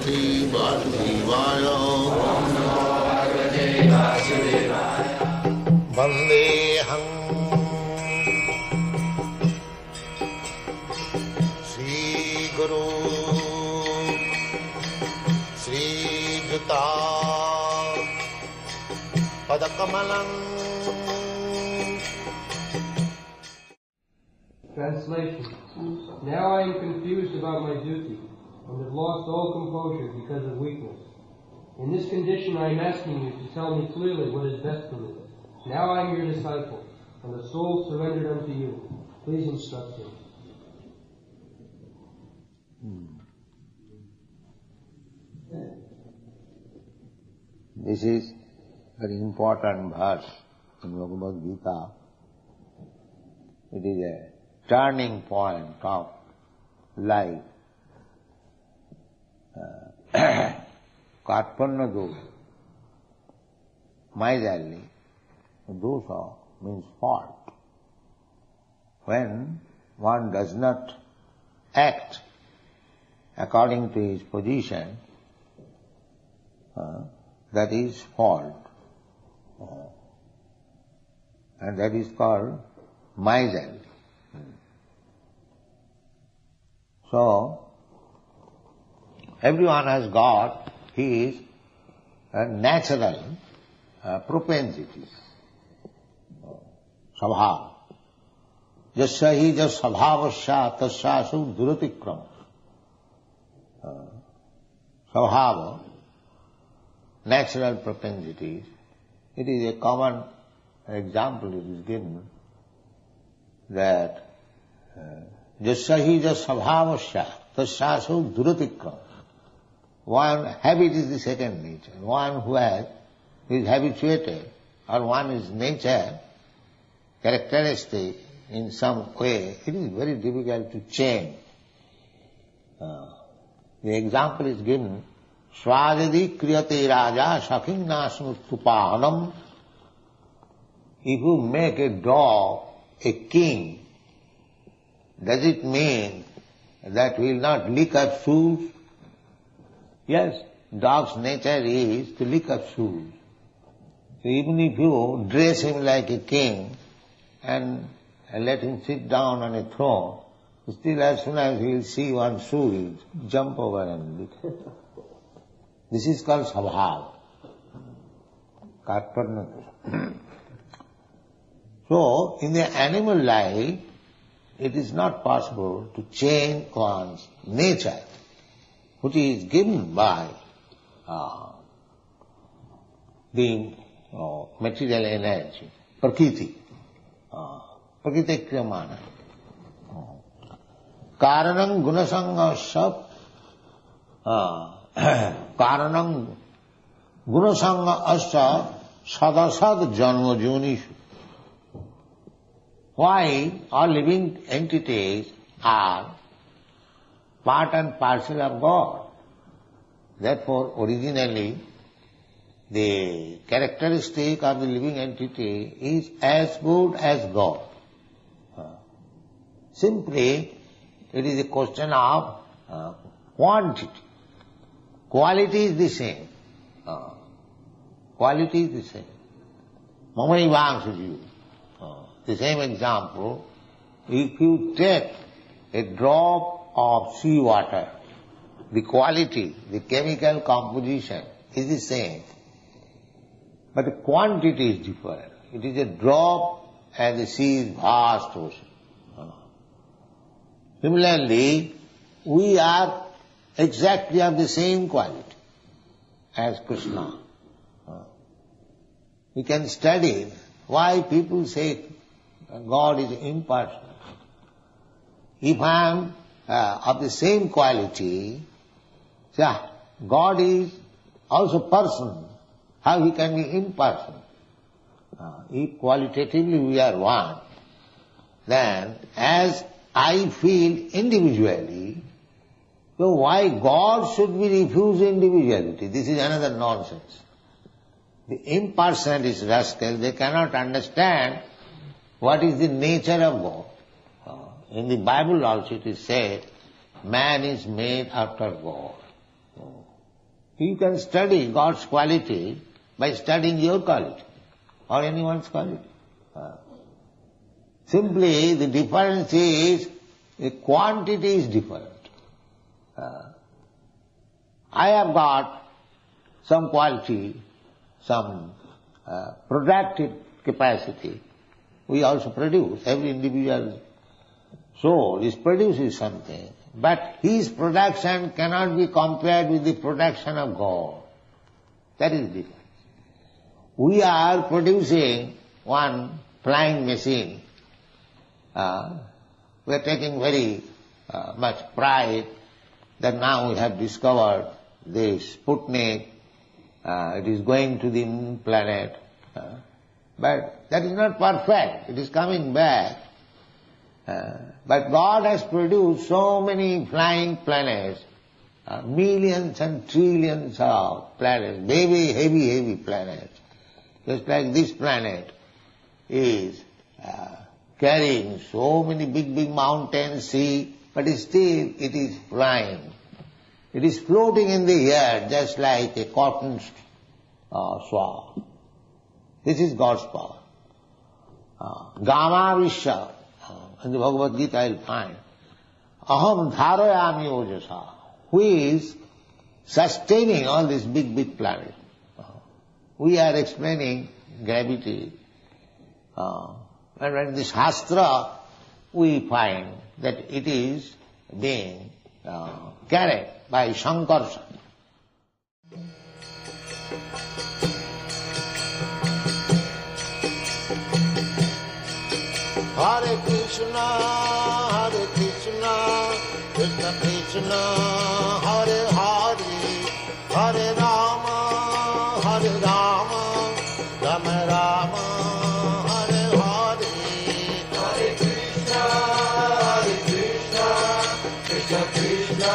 Shri Vasudevaya. Vandeham Shri Guru Shri Juta Padakamalam. Translation. Now I am confused about my duty, and have lost all composure because of weakness. In this condition I am asking you to tell me clearly what is best for me. Now I am your disciple, and the soul surrendered unto you. Please instruct me. This is a very important verse in Bhagavad Gita. It is a turning point of life. Karpanna dosa, miserly, dosa means fault. When one does not act according to his position, that is fault. And that is called miserly. So, everyone has got his natural propensities, sabhava. Jasya hi jas sabhavasya tasyasu duratikrama. Sabhava, natural propensities. It is a common example it is given that jasya hi jas sabhavasya tasyasu duratikrama. One habit is the second nature. One who is habituated, or one is nature, characteristic in some way, it is very difficult to change. The example is given, Svajadi kriyate raja saking nasnustupahanam. If you make a dog a king, does it mean that he will not lick up shoes? Yes, dog's nature is to lick up shoes. So even if you dress him like a king and let him sit down on a throne, still as soon as he will see one shoe, he will jump over and lick it. This is called sabhava, karpanna. So, in the animal life, it is not possible to change one's nature, which is given by the material energy, prakriti, prakriti kriyamana. Karanam gunasanga sab, karanam gunasanga asya sadasad janma junishu. Why all living entities are part and parcel of God? Therefore, originally, the characteristic of the living entity is as good as God. Simply, it is a question of quantity. Quality is the same. Quality is the same. Mamaivangsaju. The same example, if you take a drop of sea water, the quality, the chemical composition is the same, but the quantity is different. It is a drop and the sea is vast ocean. Similarly, we are exactly of the same quality as Krishna. We can study why people say God is impersonal. If I am of the same quality, God is also person. How he can be impersonal? If qualitatively we are one, then as I feel individually, so why God should be refuse individuality? This is another nonsense. The impersonalists, rascals, they cannot understand what is the nature of God. In the Bible also it is said, man is made after God. You can study God's quality by studying your quality or anyone's quality. Simply the difference is the quantity is different. I have got some quality, some productive capacity. We also produce. Every individual soul produces something. But his production cannot be compared with the production of God. That is the difference. We are producing one flying machine. We are taking very much pride that now we have discovered this Sputnik. It is going to the moon planet. But that is not perfect. It is coming back. But God has produced so many flying planets, millions and trillions of planets, very heavy planets. Just like this planet is carrying so many big mountains, sea, but still it is flying. It is floating in the air just like a cotton swab. This is God's power. Gama Vishya. In the Bhagavad Gita you'll find, Aham dharayami ojasa, who is sustaining all these big planets. We are explaining gravity. And in this Shastra, we find that it is being carried by Shankarsa. Hare Krishna, Krishna Krishna, Hare Hare, Hare Rama, Rama Rama, Hare Hare. Hare Krishna, Krishna Krishna,